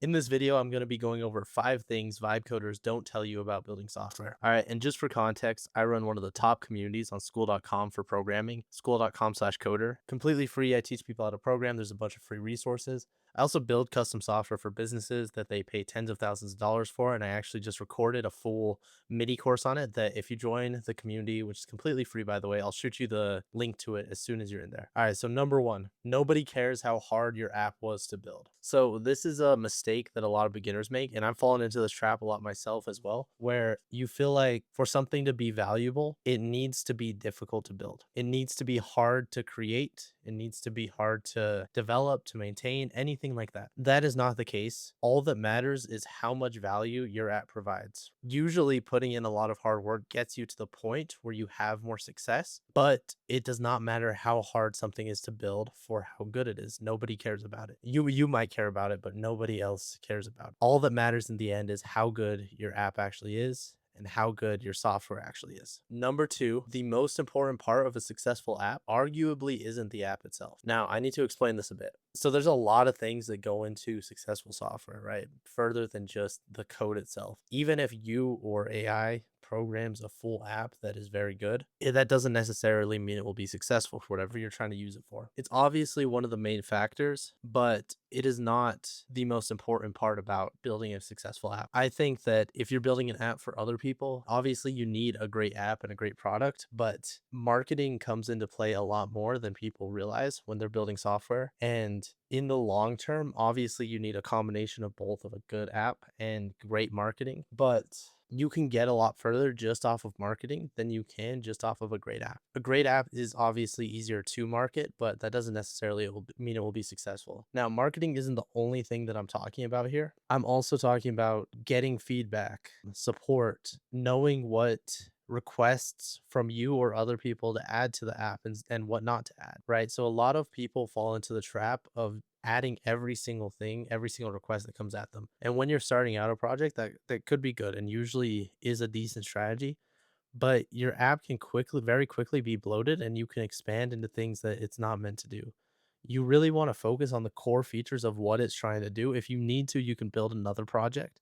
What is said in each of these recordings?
In this video, I'm going to be going over 5 things vibe coders don't tell you about building software. All right, and just for context, I run one of the top communities on Skool.com for programming, skool.com/coder. Completely free. I teach people how to program. There's a bunch of free resources. I also build custom software for businesses that they pay tens of thousands of dollars for, and I actually just recorded a full mini course on it that if you join the community, which is completely free, by the way, I'll shoot you the link to it as soon as you're in there. All right, so number one, nobody cares how hard your app was to build. So this is a mistake that a lot of beginners make, and I've fallen into this trap a lot myself as well, where you feel like for something to be valuable, it needs to be difficult to build. It needs to be hard to create. It needs to be hard to develop, to maintain, anything like that. That is not the case. All that matters is how much value your app provides. Usually, putting in a lot of hard work gets you to the point where you have more success, but it does not matter how hard something is to build for how good it is. Nobody cares about it. You might care about it, but nobody else cares about it. All that matters in the end is how good your app actually is and how good your software actually is. Number two, the most important part of a successful app arguably isn't the app itself. Now, I need to explain this a bit. So there's a lot of things that go into successful software, right? Further than just the code itself. Even if you or AI programs a full app that is very good, that doesn't necessarily mean it will be successful for whatever you're trying to use it for. It's obviously one of the main factors, but it is not the most important part about building a successful app. I think that if you're building an app for other people, obviously you need a great app and a great product, but marketing comes into play a lot more than people realize when they're building software. And in the long term, obviously you need a combination of both of a good app and great marketing, but you can get a lot further just off of marketing than you can just off of a great app. A great app is obviously easier to market, but that doesn't necessarily mean it will be successful. Now, marketing isn't the only thing that I'm talking about here. I'm also talking about getting feedback, support, knowing what requests from you or other people to add to the app and what not to add, right? So a lot of people fall into the trap of adding every single thing, every single request that comes at them. And when you're starting out a project, that could be good and usually is a decent strategy, but your app can very quickly be bloated and you can expand into things that it's not meant to do. You really want to focus on the core features of what it's trying to do. If you need to, you can build another project,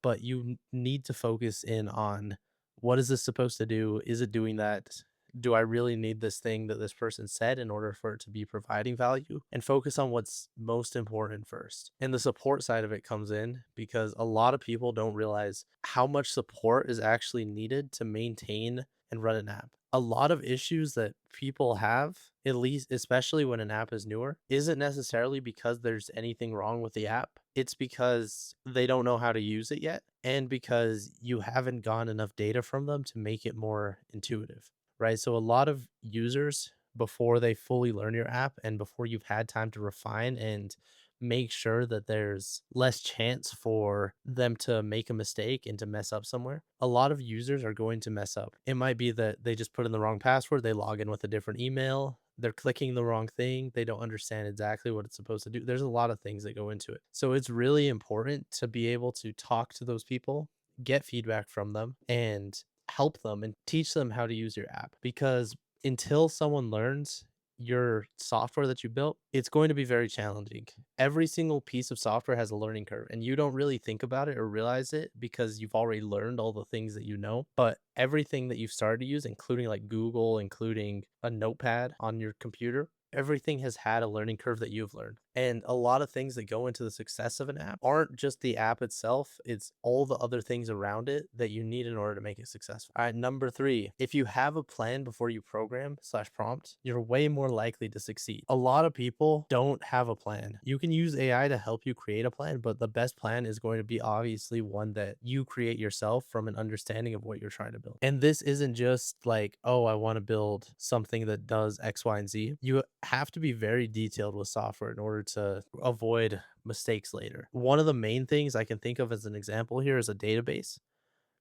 but you need to focus in on what is this supposed to do? Is it doing that? Do I really need this thing that this person said in order for it to be providing value? And focus on what's most important first. And the support side of it comes in because a lot of people don't realize how much support is actually needed to maintain and run an app. A lot of issues that people have, at least especially when an app is newer, isn't necessarily because there's anything wrong with the app. It's because they don't know how to use it yet and because you haven't gotten enough data from them to make it more intuitive, right? So a lot of users, before they fully learn your app and before you've had time to refine and make sure that there's less chance for them to make a mistake and to mess up somewhere, a lot of users are going to mess up. It might be that they just put in the wrong password, they log in with a different email, they're clicking the wrong thing, they don't understand exactly what it's supposed to do. There's a lot of things that go into it. So it's really important to be able to talk to those people, get feedback from them, and help them and teach them how to use your app, because until someone learns your software that you built, it's going to be very challenging. Every single piece of software has a learning curve, and you don't really think about it or realize it because you've already learned all the things that you know. But everything that you've started to use, including like Google, including a notepad on your computer, everything has had a learning curve that you've learned. And a lot of things that go into the success of an app aren't just the app itself, it's all the other things around it that you need in order to make it successful. All right, number three, if you have a plan before you program/prompt, you're way more likely to succeed. A lot of people don't have a plan. You can use AI to help you create a plan, but the best plan is going to be obviously one that you create yourself from an understanding of what you're trying to build. And this isn't just like, oh, I want to build something that does X, Y, and Z. You have to be very detailed with software in order to avoid mistakes later. One of the main things I can think of as an example here is a database,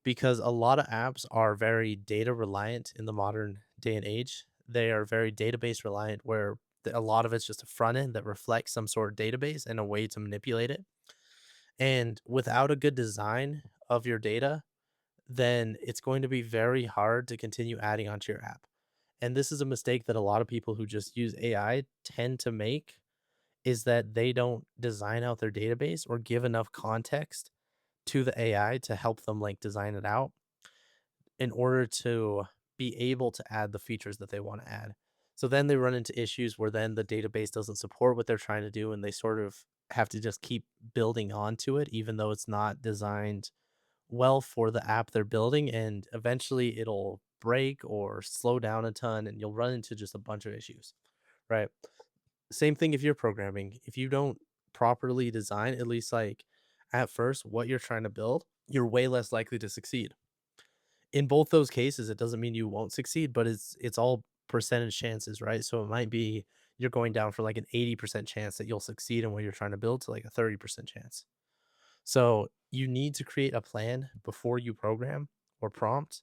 because a lot of apps are very data reliant in the modern day and age. They are very database reliant, where a lot of it's just a front end that reflects some sort of database and a way to manipulate it. And without a good design of your data, then it's going to be very hard to continue adding onto your app. And this is a mistake that a lot of people who just use AI tend to make, is that they don't design out their database or give enough context to the AI to help them like design it out in order to be able to add the features that they want to add. So then they run into issues where then the database doesn't support what they're trying to do and they sort of have to just keep building onto it even though it's not designed well for the app they're building, and eventually it'll break or slow down a ton and you'll run into just a bunch of issues, right? Same thing if you're programming. If you don't properly design, at least like at first, what you're trying to build, you're way less likely to succeed. In both those cases, it doesn't mean you won't succeed, but it's all percentage chances, right? So it might be you're going down for like an 80% chance that you'll succeed in what you're trying to build to like a 30% chance. So you need to create a plan before you program or prompt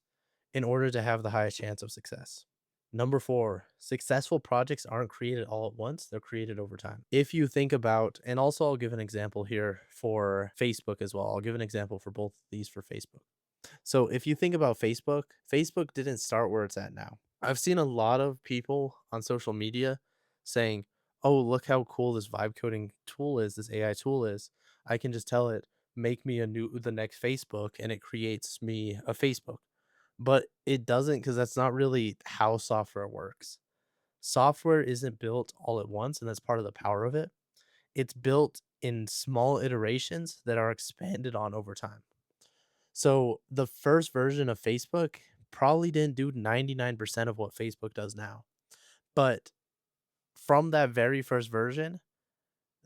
in order to have the highest chance of success. Number four, successful projects aren't created all at once, they're created over time. If you think about, and also I'll give an example here for Facebook as well. I'll give an example for both of these for Facebook. So if you think about Facebook, Facebook didn't start where it's at now. I've seen a lot of people on social media saying, "Oh, look how cool this vibe coding tool is, this AI tool is. I can just tell it, make me the next Facebook, and it creates me a Facebook." But it doesn't because that's not really how software works. Software isn't built all at once, and that's part of the power of it. It's built in small iterations that are expanded on over time. So the first version of Facebook probably didn't do 99% of what Facebook does now. But from that very first version,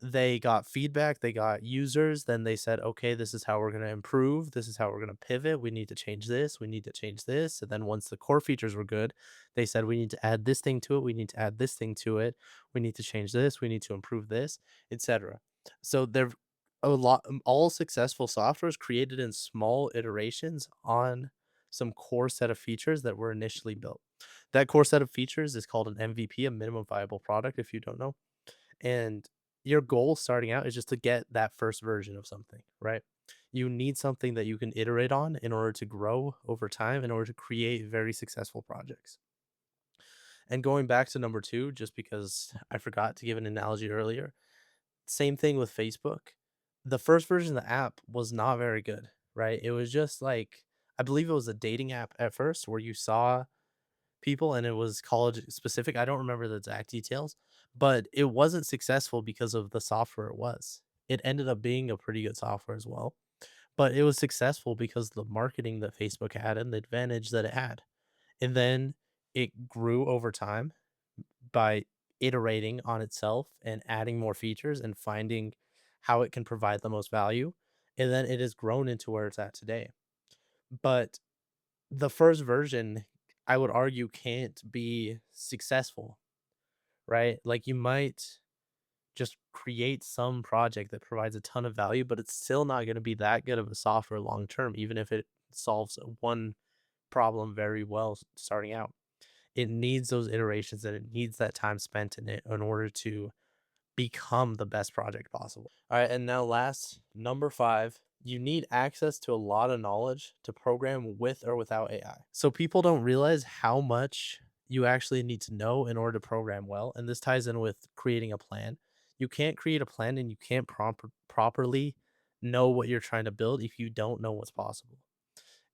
they got feedback, they got users, then they said, "Okay, this is how we're gonna improve, this is how we're gonna pivot, we need to change this, we need to change this," and then once the core features were good, they said, "We need to add this thing to it, we need to add this thing to it, we need to change this, we need to improve this," etcetera. So they're a lot all successful software is created in small iterations on some core set of features that were initially built. That core set of features is called an MVP, a minimum viable product, if you don't know. And your goal starting out is just to get that first version of something, right? You need something that you can iterate on in order to grow over time, in order to create very successful projects. And going back to number two, just because I forgot to give an analogy earlier, same thing with Facebook. The first version of the app was not very good, right? It was just like, I believe it was a dating app at first where you saw people and it was college specific. I don't remember the exact details, but it wasn't successful because of the software it was. It ended up being a pretty good software as well, but it was successful because of the marketing that Facebook had and the advantage that it had. And then it grew over time by iterating on itself and adding more features and finding how it can provide the most value. And then it has grown into where it's at today. But the first version, I would argue, can't be successful, right? Like you might just create some project that provides a ton of value, but it's still not going to be that good of a software long term, even if it solves one problem very well starting out. It needs those iterations and it needs that time spent in it in order to become the best project possible. All right, and now last, number five, you need access to a lot of knowledge to program with or without AI. So people don't realize how much you actually need to know in order to program well, and this ties in with creating a plan. You can't create a plan and you can't properly know what you're trying to build if you don't know what's possible.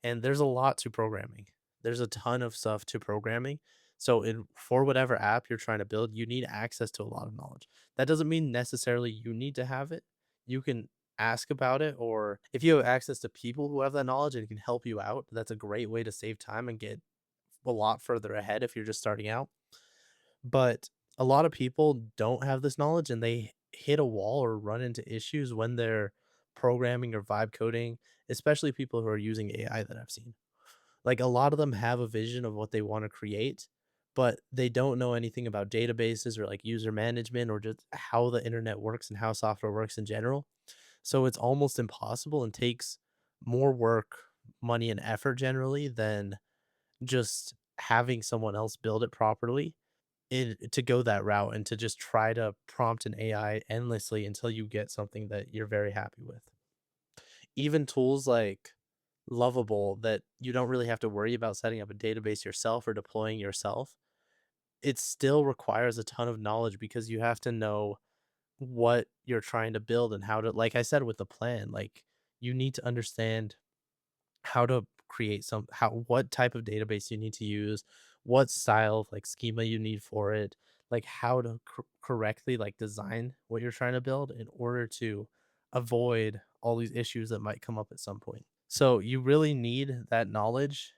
And there's a lot to programming. There's a ton of stuff to programming. So for whatever app you're trying to build, you need access to a lot of knowledge. That doesn't mean necessarily you need to have it. You can ask about it, or if you have access to people who have that knowledge and can help you out, that's a great way to save time and get a lot further ahead if you're just starting out. But a lot of people don't have this knowledge and they hit a wall or run into issues when they're programming or vibe coding, especially people who are using AI that I've seen. Like a lot of them have a vision of what they want to create, but they don't know anything about databases or like user management or just how the internet works and how software works in general. So it's almost impossible and takes more work, money, and effort generally than just having someone else build it properly to go that route and to just try to prompt an AI endlessly until you get something that you're very happy with. Even tools like Lovable that you don't really have to worry about setting up a database yourself or deploying yourself, it still requires a ton of knowledge because you have to know what you're trying to build and how to, like I said with the plan, like, you need to understand how to create what type of database you need to use, what style of, like, schema you need for it, like, how to correctly, like, design what you're trying to build in order to avoid all these issues that might come up at some point. So, you really need that knowledge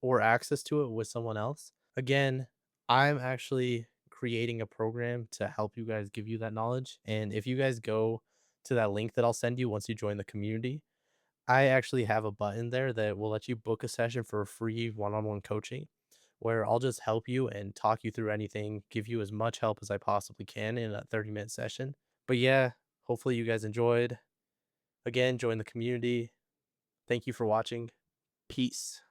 or access to it with someone else. Again, I'm actually creating a program to help you guys give you that knowledge, and if you guys go to that link that I'll send you once you join the community, I actually have a button there that will let you book a session for free one-on-one coaching, where I'll just help you and talk you through anything, give you as much help as I possibly can in a 30-minute session. But yeah, hopefully you guys enjoyed. Again, join the community. Thank you for watching. Peace.